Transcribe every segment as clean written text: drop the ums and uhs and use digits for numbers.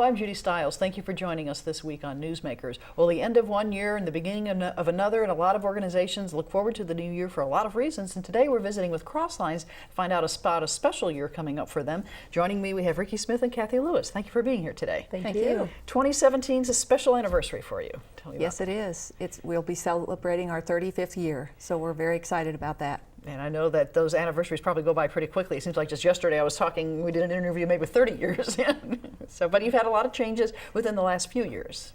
I'm Judy Stiles. Thank you for joining us this week on Newsmakers. Well, the end of one year and the beginning of another, and a lot of organizations look forward to the new year for a lot of reasons. And today we're visiting with Crosslines to find out about a special year coming up for them. Joining me, we have Rikki Smith and Kathy Lewis. Thank you for being here today. Thank you. 2017 is a special anniversary for you. Tell me Yes, about it is. We'll be celebrating our 35th year, so we're very excited about that. And I know that those anniversaries probably go by pretty quickly. It seems like just yesterday we did an interview maybe with 30 years in. But you've had a lot of changes within the last few years.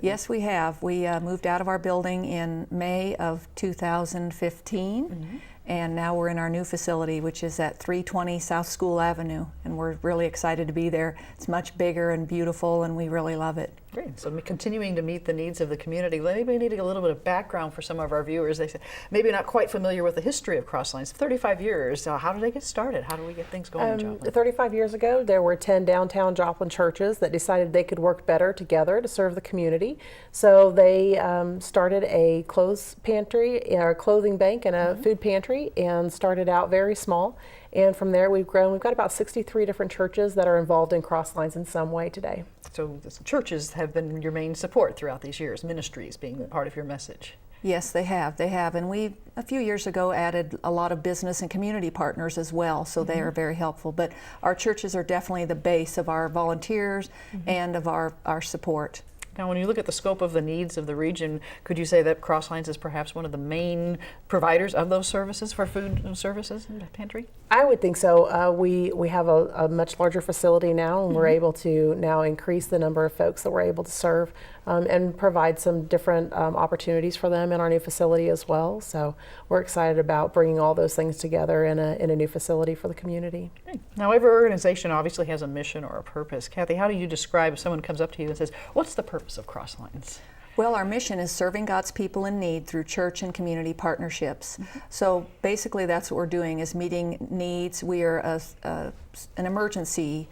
Yes, we have. We moved out of our building in May of 2015, and now we're in our new facility, which is at 320 South School Avenue, and we're really excited to be there. It's much bigger and beautiful, and we really love it. Great. So continuing to meet the needs of the community. Maybe we need a little bit of background for some of our viewers. They say maybe not quite familiar with the history of Crosslines. 35 years. How did they get started? How do we get things going in Joplin? 35 years ago, there were 10 downtown Joplin churches that decided they could work better together to serve the community. So they started a clothes pantry, or clothing bank, and a food pantry, and started out very small. And from there, we've grown. We've got about 63 different churches that are involved in Crosslines in some way today. So the churches have been your main support throughout these years, ministries being part of your message. Yes, they have. They have. And we, a few years ago, added a lot of business and community partners as well, so they are very helpful. But our churches are definitely the base of our volunteers and of our support. Now, when you look at the scope of the needs of the region, could you say that Crosslines is perhaps one of the main providers of those services for food and services in the pantry? I would think so. We have a much larger facility now, and we're able to now increase the number of folks that we're able to serve and provide some different opportunities for them in our new facility as well. So we're excited about bringing all those things together in a new facility for the community. Okay. Now, every organization obviously has a mission or a purpose. Kathy, how do you describe if someone comes up to you and says, what's the purpose of Crosslines? Well, our mission is serving God's people in need through church and community partnerships. So basically that's what we're doing, is meeting needs. We are an emergency,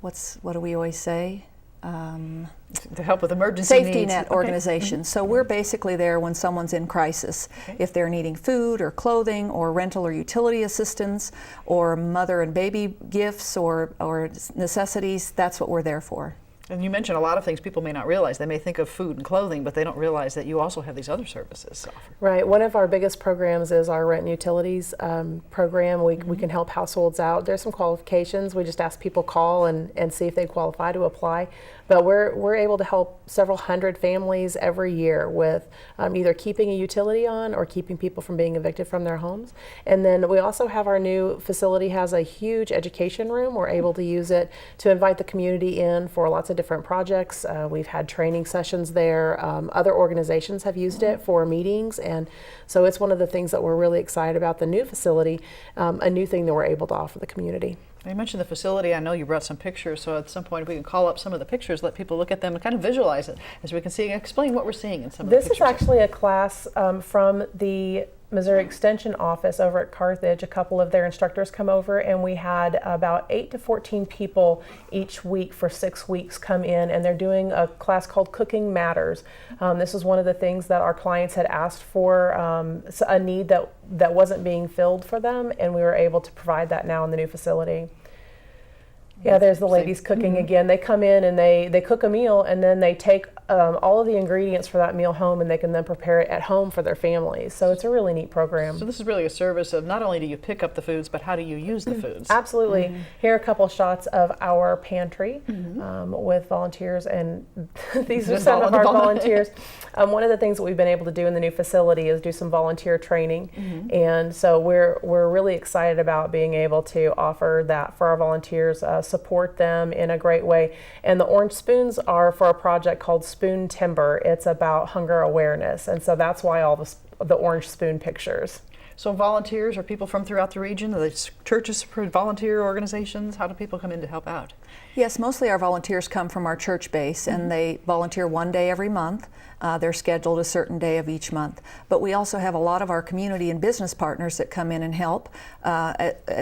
what do we always say? To help with emergency safety needs. net organization. So we're basically there when someone's in crisis. If they're needing food or clothing or rental or utility assistance or mother and baby gifts or necessities, that's what we're there for. And you mentioned a lot of things people may not realize. They may think of food and clothing, but they don't realize that you also have these other services offered. Right. One of our biggest programs is our rent and utilities program. We can help households out. There's some qualifications. We just ask people call and see if they qualify to apply. But we're able to help several hundred families every year with either keeping a utility on or keeping people from being evicted from their homes. And then we also have our new facility has a huge education room. We're able to use it to invite the community in for lots of different projects. We've had training sessions there. Other organizations have used it for meetings, and so it's one of the things that we're really excited about the new facility, a new thing that we're able to offer the community. You mentioned the facility. I know you brought some pictures, so at some point if we can call up some of the pictures, let people look at them and kind of visualize it as we can see and explain what we're seeing in some of the pictures. This is actually a class from the Missouri Extension office over at Carthage. A couple of their instructors come over, and we had about 8 to 14 people each week for 6 weeks come in, and they're doing a class called Cooking Matters. This is one of the things that our clients had asked for, a need that wasn't being filled for them, and we were able to provide that now in the new facility. Yeah, there's the ladies cooking again. They come in and they cook a meal, and then they take all of the ingredients for that meal home, and they can then prepare it at home for their families. So it's a really neat program. So this is really a service of not only do you pick up the foods, but how do you use the foods? Absolutely. Here are a couple shots of our pantry with volunteers, and these are some of our volunteers. One of the things that we've been able to do in the new facility is do some volunteer training, and so we're really excited about being able to offer that for our volunteers, support them in a great way. And the orange spoons are for a project called Spoon Timber. It's about hunger awareness, and so that's why all the orange spoon pictures. So volunteers are people from throughout the region? Are the churches, volunteer organizations? How do people come in to help out? Yes, mostly our volunteers come from our church base, and they volunteer one day every month. They're scheduled a certain day of each month. But we also have a lot of our community and business partners that come in and help.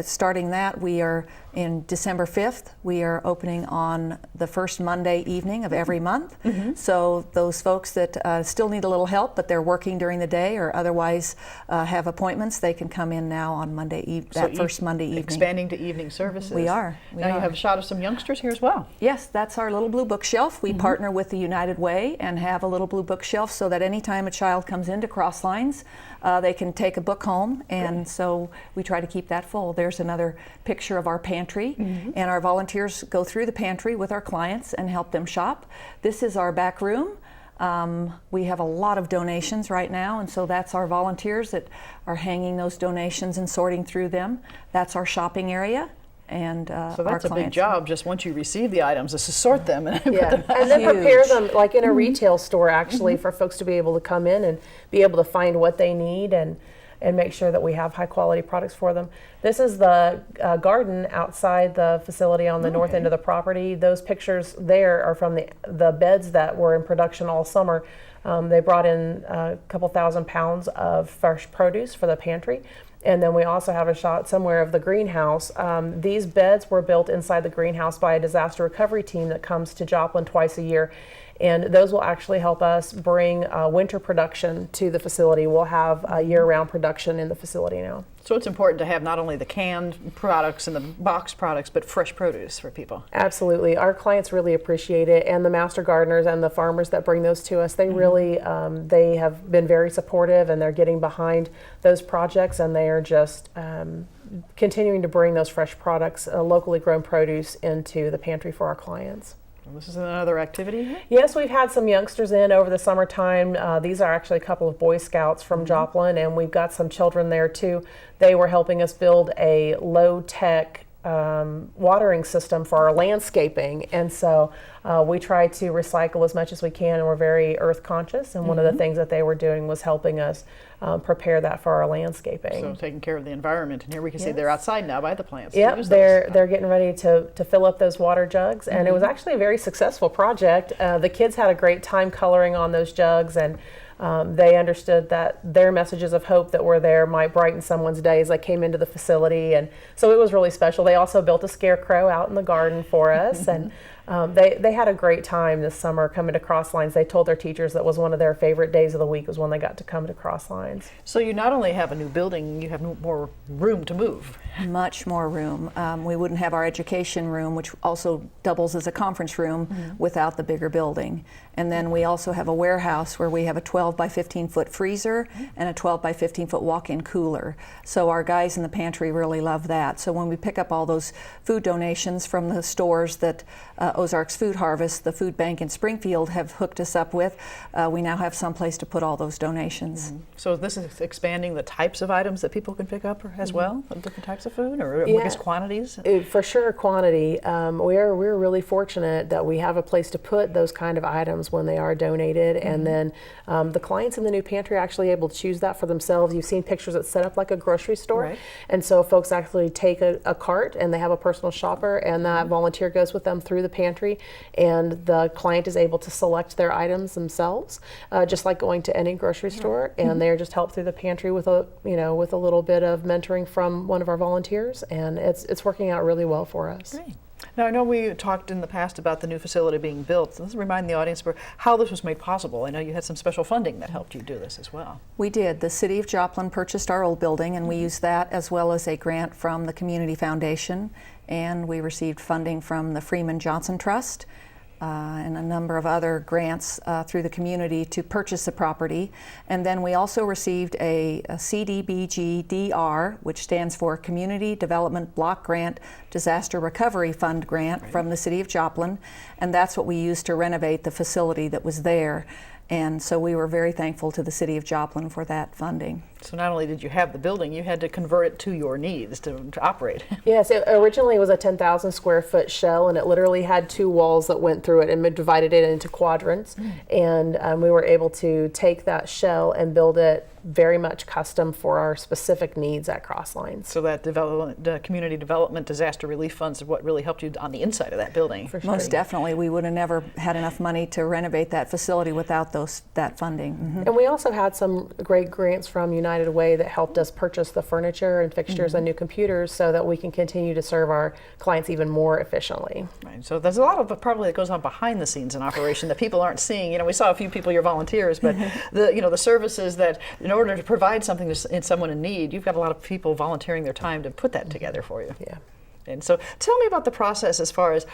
Starting that, we are in December 5th, we are opening on the first Monday evening of every month. So those folks that still need a little help, but they're working during the day or otherwise have appointments, they can come in now on Monday first Monday evening. Expanding to evening services. We are. Now you have a shot of some youngsters here as well. Yes, that's our little blue bookshelf. We partner with the United Way and have a little blue bookshelf so that anytime a child comes into Crosslines, they can take a book home, and so we try to keep that full. There's another picture of our pantry, and our volunteers go through the pantry with our clients and help them shop. This is our back room. We have a lot of donations right now, and so that's our volunteers that are hanging those donations and sorting through them. That's our shopping area. And so that's a big job, just once you receive the items, is to sort them and Yeah, and then prepare them like in a retail store, actually, for folks to be able to come in and be able to find what they need and make sure that we have high quality products for them. This is the garden outside the facility on the north end of the property. Those pictures there are from the beds that were in production all summer. They brought in a couple thousand pounds of fresh produce for the pantry. And then we also have a shot somewhere of the greenhouse. These beds were built inside the greenhouse by a disaster recovery team that comes to Joplin twice a year. And those will actually help us bring winter production to the facility. We'll have year-round production in the facility now. So it's important to have not only the canned products and the boxed products, but fresh produce for people. Absolutely. Our clients really appreciate it, and the master gardeners and the farmers that bring those to us, they really, they have been very supportive, and they're getting behind those projects, and they are just continuing to bring those fresh products, locally grown produce, into the pantry for our clients. This is another activity here? Yes, we've had some youngsters in over the summertime. These are actually a couple of Boy Scouts from Joplin, and we've got some children there too. They were helping us build a low-tech watering system for our landscaping, and so we try to recycle as much as we can, and we're very earth conscious, and one of the things that they were doing was helping us prepare that for our landscaping. So taking care of the environment, and here we can see they're outside now by the plants. Yep, they're getting ready to fill up those water jugs, and it was actually a very successful project. The kids had a great time coloring on those jugs, and they understood that their messages of hope that were there might brighten someone's day as they came into the facility, and so it was really special. They also built a scarecrow out in the garden for us, and they had a great time this summer coming to Crosslines. They told their teachers that was one of their favorite days of the week was when they got to come to Crosslines. So you not only have a new building, you have more room to move. Much more room. We wouldn't have our education room, which also doubles as a conference room, without the bigger building. And then we also have a warehouse where we have a 12 by 15 foot freezer and a 12 by 15 foot walk-in cooler. So our guys in the pantry really love that. So when we pick up all those food donations from the stores that Ozarks Food Harvest, the food bank in Springfield, have hooked us up with, we now have some place to put all those donations. So this is expanding the types of items that people can pick up as well, different types of food, or I guess quantities? For sure, quantity. We're really fortunate that we have a place to put those kind of items when they are donated, and then the clients in the new pantry are actually able to choose that for themselves. You've seen pictures that set up like a grocery store, and so folks actually take a cart and they have a personal shopper, and that volunteer goes with them through the pantry, and the client is able to select their items themselves, just like going to any grocery store, and they're just helped through the pantry with a little bit of mentoring from one of our volunteers, and it's working out really well for us. Great. Now, I know we talked in the past about the new facility being built. Let's remind the audience for how this was made possible. I know you had some special funding that helped you do this as well. We did. The City of Joplin purchased our old building, and we used that as well as a grant from the Community Foundation, and we received funding from the Freeman Johnson Trust and a number of other grants through the community to purchase the property. And then we also received a CDBG-DR, which stands for Community Development Block Grant Disaster Recovery Fund grant from the City of Joplin, and that's what we used to renovate the facility that was there. And so we were very thankful to the City of Joplin for that funding. So not only did you have the building, you had to convert it to your needs to operate. Yes, it originally was a 10,000 square foot shell, and it literally had 2 walls that went through it and divided it into quadrants. And we were able to take that shell and build it very much custom for our specific needs at Crosslines. So that community development disaster relief funds are what really helped you on the inside of that building. For sure. Most definitely. We would have never had enough money to renovate that facility without that funding. And we also had some great grants from United Way that helped us purchase the furniture and fixtures and new computers so that we can continue to serve our clients even more efficiently. Right. So there's a lot of probably that goes on behind the scenes in operation that people aren't seeing. You know, we saw a few people, your volunteers, but the services that in order to provide something to someone in need, you've got a lot of people volunteering their time to put that together for you. Yeah. And so tell me about the process as far as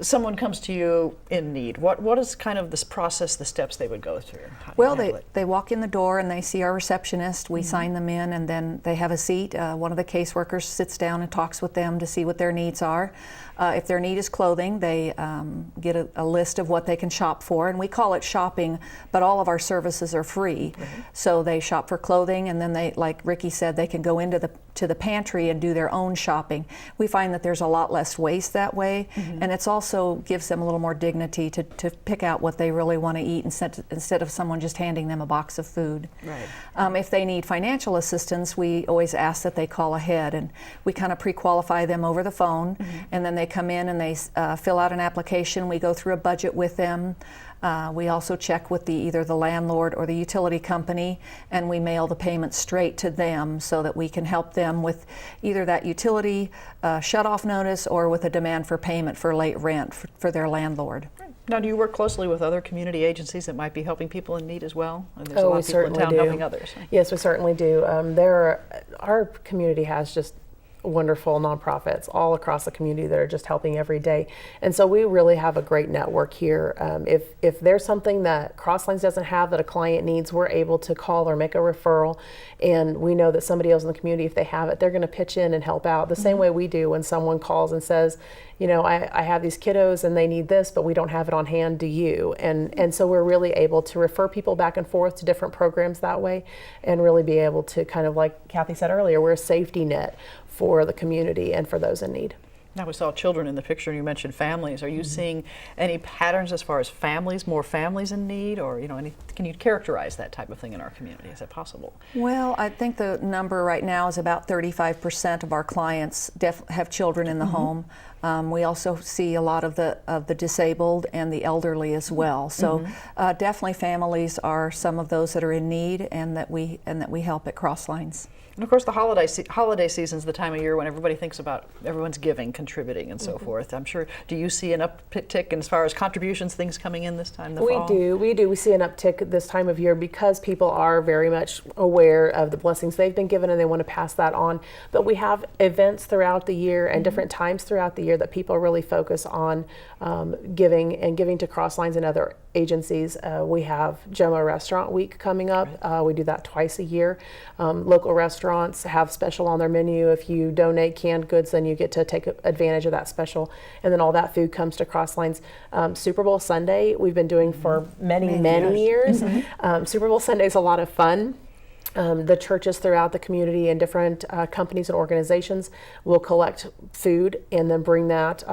someone comes to you in need. What is kind of this process, the steps they would go through? How do you Well, handle it? they walk in the door and they see our receptionist. We sign them in, and then they have a seat. One of the caseworkers sits down and talks with them to see what their needs are. If their need is clothing, they get a list of what they can shop for, and we call it shopping, but all of our services are free. So they shop for clothing, and then they, like Rikki said, they can go into the pantry and do their own shopping. We find that there's a lot less waste that way, and it's also gives them a little more dignity to pick out what they really want to eat instead of someone just handing them a box of food. Right. If they need financial assistance, we always ask that they call ahead, and we kind of pre-qualify them over the phone, and then they come in and they fill out an application. We go through a budget with them. We also check with either the landlord or the utility company, and we mail the payment straight to them so that we can help them with either that utility shut-off notice or with a demand for payment for late rent for their landlord. Now, do you work closely with other community agencies that might be helping people in need as well? And there's a Oh, lot we of people in certainly town do. helping others. Yes, we certainly do. Our community has just wonderful nonprofits all across the community that are just helping every day. And so we really have a great network here. If there's something that Crosslines doesn't have that a client needs, we're able to call or make a referral. And we know that somebody else in the community, if they have it, they're going to pitch in and help out the same way we do when someone calls and says, you know, I have these kiddos and they need this, but we don't have it on hand, do you? And so we're really able to refer people back and forth to different programs that way, and really be able to kind of, like Kathy said earlier, we're a safety net for the community and for those in need. Now, we saw children in the picture, and you mentioned families. Are you seeing any patterns as far as families, more families in need, or can you characterize that type of thing in our community? Is that possible? Well, I think the number right now is about 35% of our clients have children in the home. We also see a lot of the disabled and the elderly as well. So definitely families are some of those that are in need, and that we help at Crosslines. And of course, the holiday season is the time of year when everybody thinks about everyone's giving, contributing, and so forth. I'm sure. Do you see an uptick as far as contributions, things coming in this time? We do. We see an uptick this time of year because people are very much aware of the blessings they've been given and they want to pass that on. But we have events throughout the year and different times throughout the year that people really focus on giving to Crosslines and other agencies. We have Jomo Restaurant Week coming up. We do that twice a year. Local restaurants have special on their menu. If you donate canned goods, then you get to take advantage of that special. And then all that food comes to Crosslines. Super Bowl Sunday, we've been doing for many years. Super Bowl Sunday is a lot of fun. The churches throughout the community and different companies and organizations will collect food and then bring that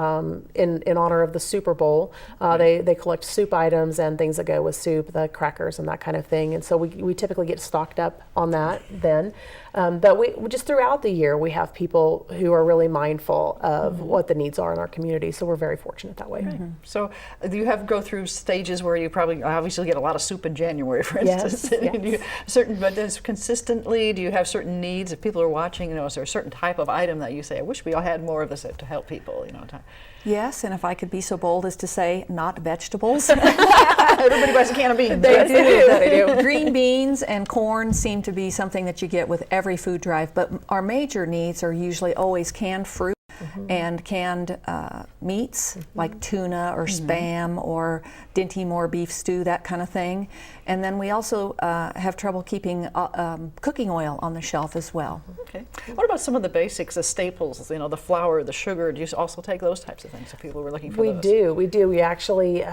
in honor of the Super Bowl. They collect soup items and things that go with soup, the crackers and that kind of thing. And so we typically get stocked up on that then. But we just throughout the year, we have people who are really mindful of what the needs are in our community. So we're very fortunate that way. So do you go through stages where you probably obviously get a lot of soup in January, for instance? Yes. Consistently, do you have certain needs? If people are watching, is there a certain type of item that you say, I wish we all had more of this to help people? Yes, and if I could be so bold as to say, not vegetables. Everybody buys a can of beans. They right? do. They do. Green beans and corn seem to be something that you get with every food drive, but our major needs are usually always canned fruit and canned meats like tuna or spam or Dinty Moore beef stew, that kind of thing. And then we also have trouble keeping cooking oil on the shelf as well. Okay. What about some of the basics, the staples, the flour, the sugar? Do you also take those types of things if people were looking for those? We do. We actually,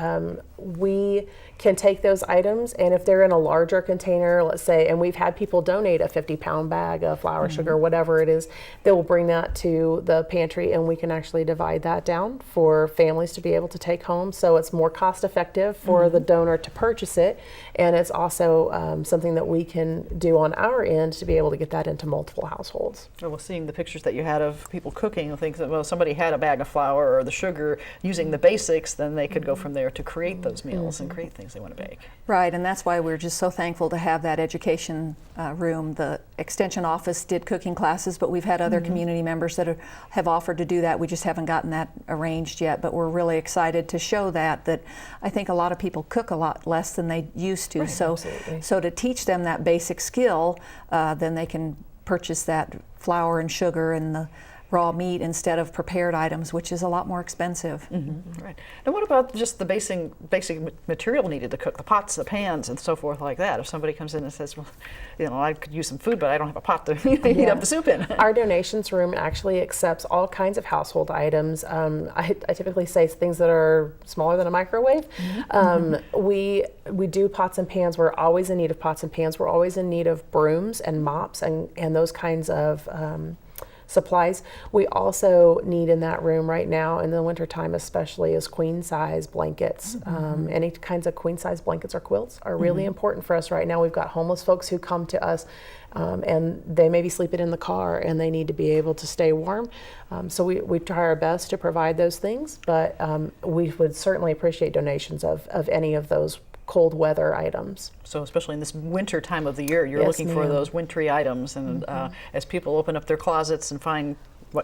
we can take those items, and if they're in a larger container, let's say, and we've had people donate a 50-pound bag of flour, sugar, whatever it is, they will bring that to the pantry, and we can actually divide that down for families to be able to take home. So it's more cost effective for the donor to purchase it, and it's also something that we can do on our end to be able to get that into multiple households. Well, seeing the pictures that you had of people cooking, I think that, well, somebody had a bag of flour or the sugar, using the basics, then they could go from there to create those meals and create things they want to bake. Right, and that's why we're just so thankful to have that education room. The Extension office did cooking classes, but we've had other community members that have offered to do that. We just haven't gotten that arranged yet, but we're really excited to show that I think a lot of people cook a lot less than they used to. Right, so to teach them that basic skill, then they can purchase that flour and sugar and the raw meat instead of prepared items, which is a lot more expensive. Right. Now, what about just the basic material needed to cook, the pots, the pans, and so forth like that? If somebody comes in and says, well, I could use some food, but I don't have a pot to heat up the soup in. Our donations room actually accepts all kinds of household items. I typically say things that are smaller than a microwave. We do pots and pans. We're always in need of pots and pans. We're always in need of brooms and mops and those kinds of supplies. We also need in that room right now, in the wintertime especially, is queen size blankets. Any kinds of queen size blankets or quilts are really important for us right now. We've got homeless folks who come to us and they may be sleeping in the car and they need to be able to stay warm. So we try our best to provide those things, but we would certainly appreciate donations of any of those cold weather items. So especially in this winter time of the year, you're Yes, looking for ma'am. those wintry items, and as people open up their closets and find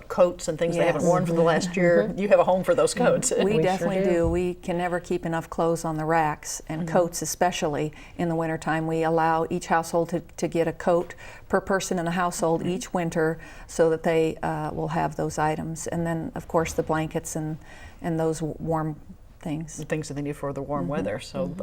coats and things they haven't Yes. worn for the last year, you have a home for those coats. We sure definitely do. do. We can never keep enough clothes on the racks, and coats especially in the wintertime. We allow each household to get a coat per person in the household each winter so that they will have those items. And then, of course, the blankets and those warm things. Things that they need for the warm weather. So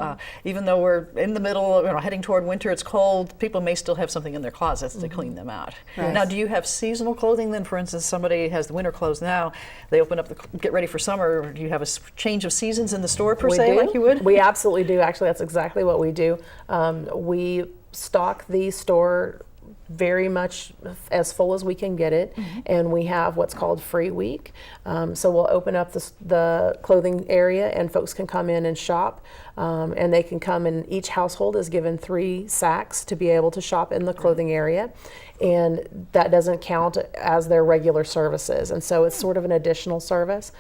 even though we're in the middle, heading toward winter, it's cold, people may still have something in their closets to clean them out. Right. Now, do you have seasonal clothing then? For instance, somebody has the winter clothes now, they open up, get ready for summer. Do you have a change of seasons in the store per We se, do. like you would? We absolutely do. Actually, that's exactly what we do. We stock the store very much as full as we can get it, and we have what's called free week. So we'll open up the clothing area and folks can come in and shop, and they can come, and each household is given 3 sacks to be able to shop in the clothing area, and that doesn't count as their regular services, and so it's sort of an additional service.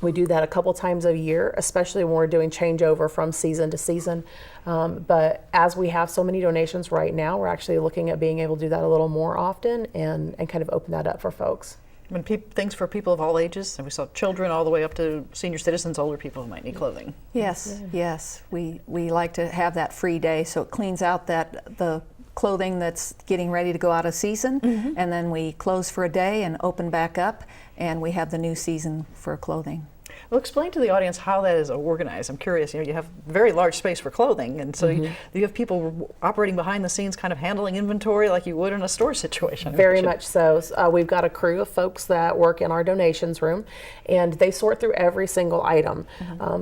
We do that a couple times a year, especially when we're doing changeover from season to season. But as we have so many donations right now, we're actually looking at being able to do that a little more often and kind of open that up for folks. When things for people of all ages, and we saw children all the way up to senior citizens, older people who might need clothing. Yes, yes. We like to have that free day so it cleans out the clothing that's getting ready to go out of season, and then we close for a day and open back up, and we have the new season for clothing. Well, explain to the audience how that is organized. I'm curious. You have very large space for clothing, and so you have people operating behind the scenes, kind of handling inventory like you would in a store situation. Very much so. We've got a crew of folks that work in our donations room, and they sort through every single item.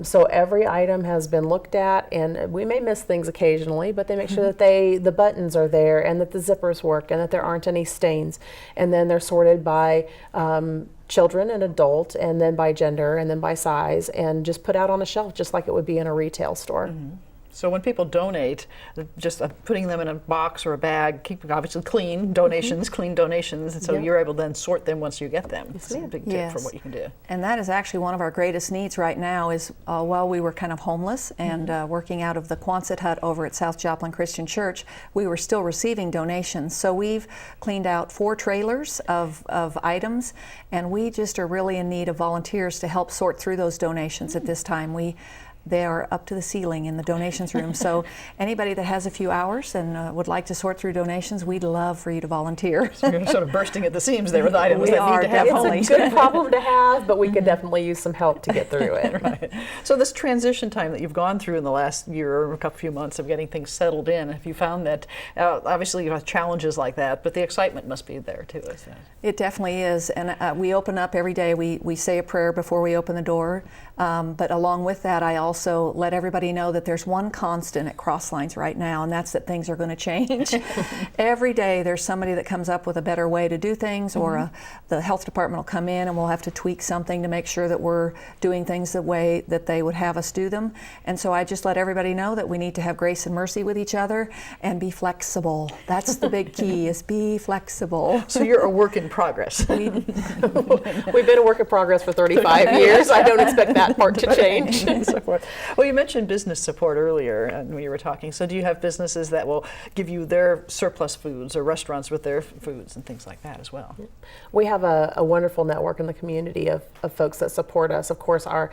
So every item has been looked at, and we may miss things occasionally, but they make sure that the buttons are there and that the zippers work and that there aren't any stains. And then they're sorted by children and adult, and then by gender, and then by size, and just put out on a shelf just like it would be in a retail store. So when people donate, just putting them in a box or a bag, keep obviously clean donations, clean donations, and so you're able to then sort them once you get them. It's a big tip for what you can do. And that is actually one of our greatest needs right now is while we were kind of homeless and working out of the Quonset hut over at South Joplin Christian Church, we were still receiving donations. So we've cleaned out 4 trailers of items, and we just are really in need of volunteers to help sort through those donations at this time. They are up to the ceiling in the donations room. So anybody that has a few hours and would like to sort through donations, we'd love for you to volunteer. So you're sort of bursting at the seams there with items We that are need to have definitely. homes. It's a good problem to have, but we could definitely use some help to get through it. Right. So this transition time that you've gone through in the last year or a few months of getting things settled in, have you found that, obviously you have challenges like that, but the excitement must be there too, isn't it? It definitely is, and we open up every day. We say a prayer before we open the door, but along with that, I also let everybody know that there's one constant at Crosslines right now, and that's that things are going to change. Every day there's somebody that comes up with a better way to do things, or the health department will come in and we'll have to tweak something to make sure that we're doing things the way that they would have us do them. And so I just let everybody know that we need to have grace and mercy with each other and be flexible. That's the big key, is be flexible. So you're a work in progress. We've been a work in progress for 35 years. I don't expect that part to change. And so forth. Well, you mentioned business support earlier when you were talking. So do you have businesses that will give you their surplus foods, or restaurants with their foods and things like that as well? We have a wonderful network in the community of folks that support us. Of course, our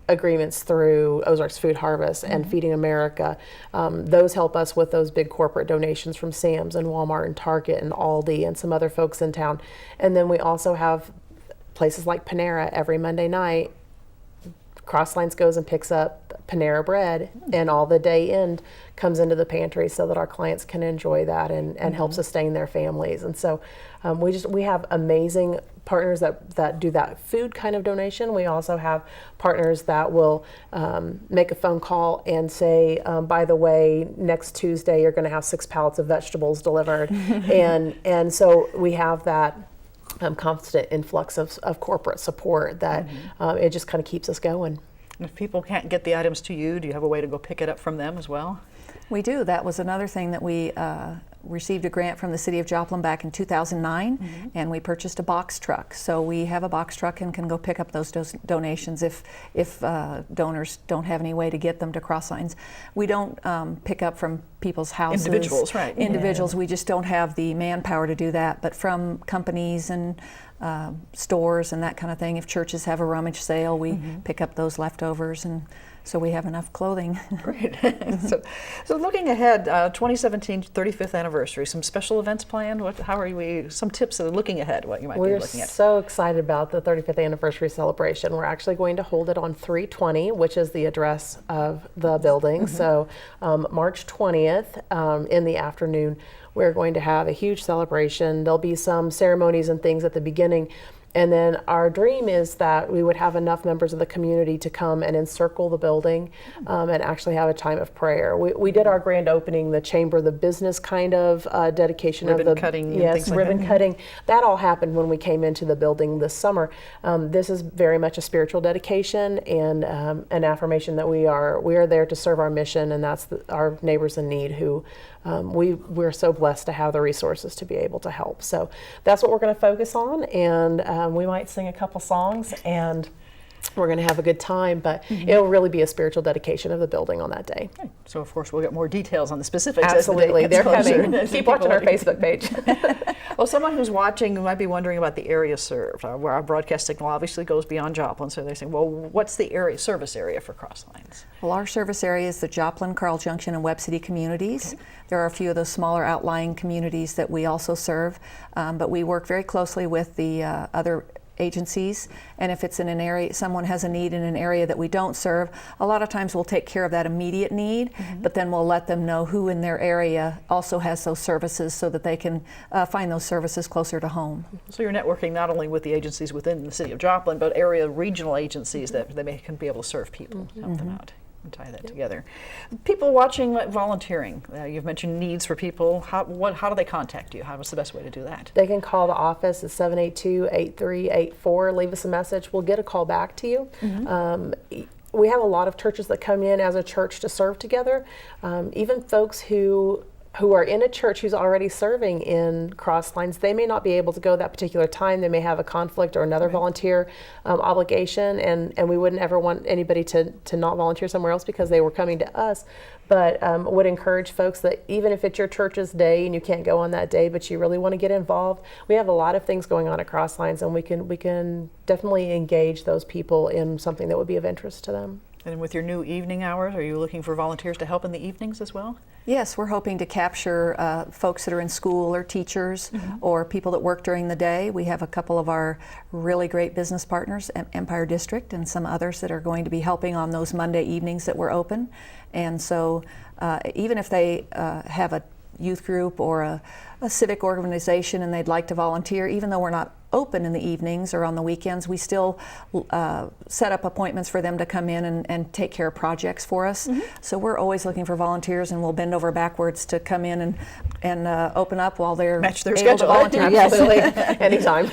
agreements through Ozarks Food Harvest and Feeding America, those help us with those big corporate donations from Sam's and Walmart and Target and Aldi and some other folks in town. And then we also have places like Panera. Every Monday night, Crosslines goes and picks up Panera bread, and all the day end comes into the pantry so that our clients can enjoy that and help sustain their families. And so we have amazing partners that do that food kind of donation. We also have partners that will make a phone call and say, by the way, next Tuesday you're going to have 6 pallets of vegetables delivered. and so we have that constant influx of corporate support that it just kind of keeps us going. And if people can't get the items to you, do you have a way to go pick it up from them as well? We do. That was another thing that we received a grant from the city of Joplin back in 2009, and we purchased a box truck. So we have a box truck and can go pick up those donations if donors don't have any way to get them to Crosslines. We don't pick up from people's houses. Individuals, right. Individuals, we just don't have the manpower to do that, but from companies and stores and that kind of thing. If churches have a rummage sale, we pick up those leftovers, and so we have enough clothing. Great. So looking ahead, 2017 35th anniversary, some special events planned? How are we? Some tips of looking ahead, what you might be looking at. We're so excited about the 35th anniversary celebration. We're actually going to hold it on 320, which is the address of the building. So March 20th in the afternoon, we're going to have a huge celebration. There'll be some ceremonies and things at the beginning. And then our dream is that we would have enough members of the community to come and encircle the building and actually have a time of prayer. We did our grand opening, the chamber, the business kind of dedication ribbon of the cutting. Yes, and things ribbon like cutting. That all happened when we came into the building this summer. This is very much a spiritual dedication and an affirmation that we are there to serve our mission, and that's our neighbors in need who we're so blessed to have the resources to be able to help. So that's what we're going to focus on, and we might sing a couple songs, and we're going to have a good time, but it'll really be a spiritual dedication of the building on that day. Okay. So of course we'll get more details on the specifics. Absolutely, as the day they're gets closer. coming. Keep watching our Facebook page. Well, someone who's watching might be wondering about the area served. Where our broadcast signal obviously goes beyond Joplin, so they say, well, what's the service area for Crosslines? Well, our service area is the Joplin, Carl Junction, and Webb City communities. Okay. There are a few of those smaller outlying communities that we also serve, but we work very closely with the other agencies, and if it's in an area, someone has a need in an area that we don't serve, a lot of times we'll take care of that immediate need, but then we'll let them know who in their area also has those services so that they can find those services closer to home. So you're networking not only with the agencies within the city of Joplin, but area regional agencies that they can be able to serve people, help them out. And tie that together. People watching volunteering, you've mentioned needs for people. How do they contact you? What's the best way to do that? They can call the office at 782-8384. Leave us a message. We'll get a call back to you. We have a lot of churches that come in as a church to serve together. Even folks who are in a church who's already serving in Crosslines, they may not be able to go that particular time. They may have a conflict or another volunteer obligation, and we wouldn't ever want anybody to not volunteer somewhere else because they were coming to us. But would encourage folks that even if it's your church's day and you can't go on that day, but you really want to get involved, we have a lot of things going on at Crosslines, and we can definitely engage those people in something that would be of interest to them. And with your new evening hours, are you looking for volunteers to help in the evenings as well? Yes, we're hoping to capture folks that are in school or teachers or people that work during the day. We have a couple of our really great business partners, Empire District and some others, that are going to be helping on those Monday evenings that we're open. And so even if they have a youth group or a civic organization and they'd like to volunteer, even though we're not open in the evenings or on the weekends, we still set up appointments for them to come in and take care of projects for us. So we're always looking for volunteers, and we'll bend over backwards to come in and open up while they're match their able schedule. to volunteer. Absolutely. Anytime.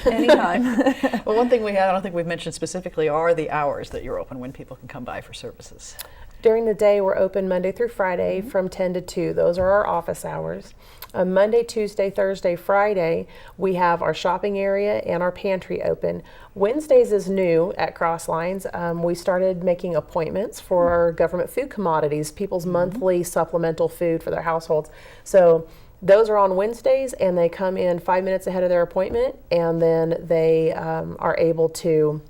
Well, one thing we had, I don't think we've mentioned specifically, are the hours that you're open when people can come by for services. During the day, we're open Monday through Friday from 10 to 2. Those are our office hours. Monday, Tuesday, Thursday, Friday, we have our shopping area and our pantry open. Wednesdays is new at Crosslines. We started making appointments for our government food commodities, people's monthly supplemental food for their households. So those are on Wednesdays, and they come in 5 minutes ahead of their appointment, and then they are able to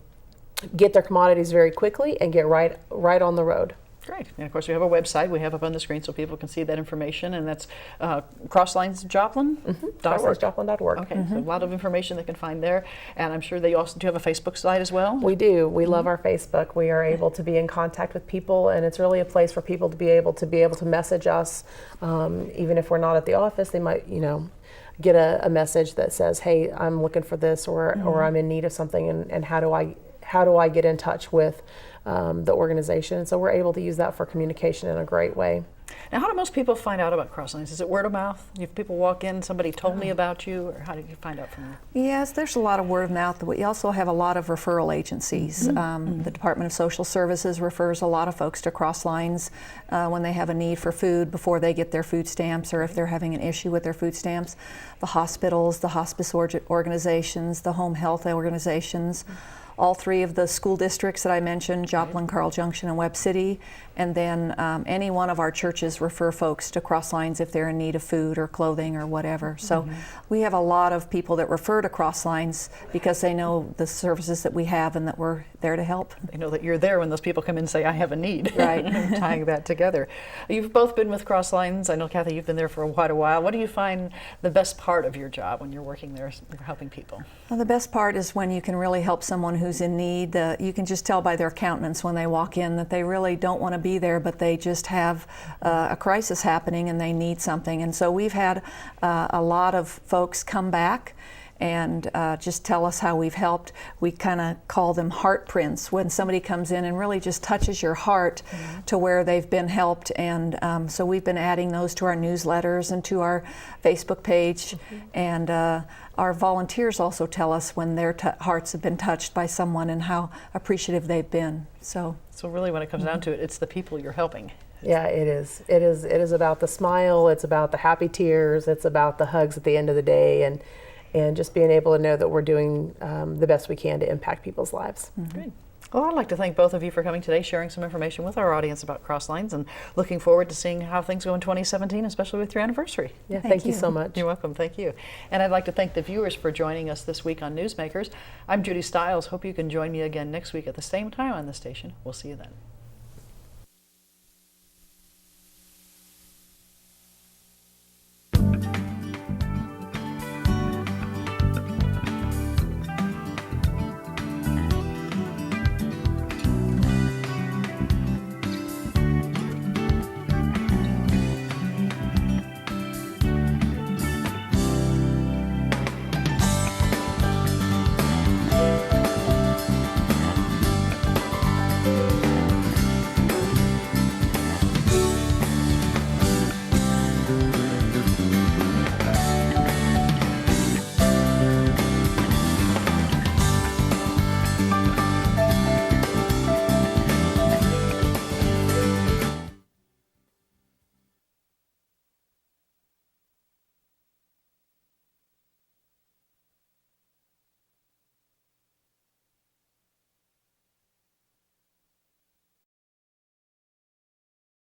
get their commodities very quickly and get right on the road. Great. And of course, we have a website we have up on the screen so people can see that information, and that's crosslinesjoplin.org. Crosslinesjoplin.org. Okay, so a lot of information they can find there. And I'm sure they also do have a Facebook site as well. We do. We love our Facebook. We are able to be in contact with people, and it's really a place for people to be able to message us. Even if we're not at the office, they might, get a message that says, "Hey, I'm looking for this," or "I'm in need of something," and how do I get in touch with the organization? So we're able to use that for communication in a great way. Now, how do most people find out about Crosslines? Is it word of mouth? If people walk in, somebody told me about you, or how did you find out from them? Yes, there's a lot of word of mouth, but we also have a lot of referral agencies. The Department of Social Services refers a lot of folks to Crosslines when they have a need for food before they get their food stamps, or if they're having an issue with their food stamps. The hospitals, the hospice organizations, the home health organizations, all three of the school districts that I mentioned, Joplin, Carl Junction, and Webb City, and then any one of our churches refer folks to Crosslines if they're in need of food or clothing or whatever. So we have a lot of people that refer to Crosslines because they know the services that we have and that we're there to help. They know that you're there when those people come in and say, "I have a need." Right. Tying that together. You've both been with Crosslines. I know, Kathy, you've been there for quite a while. What do you find the best part of your job when you're working there, you're helping people? Well, the best part is when you can really help someone who's in need. You can just tell by their countenance when they walk in that they really don't want to be there, but they just have a crisis happening and they need something. And so we've had a lot of folks come back and just tell us how we've helped. We kind of call them heart prints, when somebody comes in and really just touches your heart to where they've been helped. And so we've been adding those to our newsletters and to our Facebook page. And our volunteers also tell us when their hearts have been touched by someone and how appreciative they've been. So really, when it comes down to it, it's the people you're helping. Yeah, it is. It is about the smile. It's about the happy tears. It's about the hugs at the end of the day, and just being able to know that we're doing the best we can to impact people's lives. Great. Well, I'd like to thank both of you for coming today, sharing some information with our audience about Crosslines, and looking forward to seeing how things go in 2017, especially with your anniversary. Yeah, thank you so much. You're welcome. Thank you. And I'd like to thank the viewers for joining us this week on Newsmakers. I'm Judy Stiles. Hope you can join me again next week at the same time on the station. We'll see you then.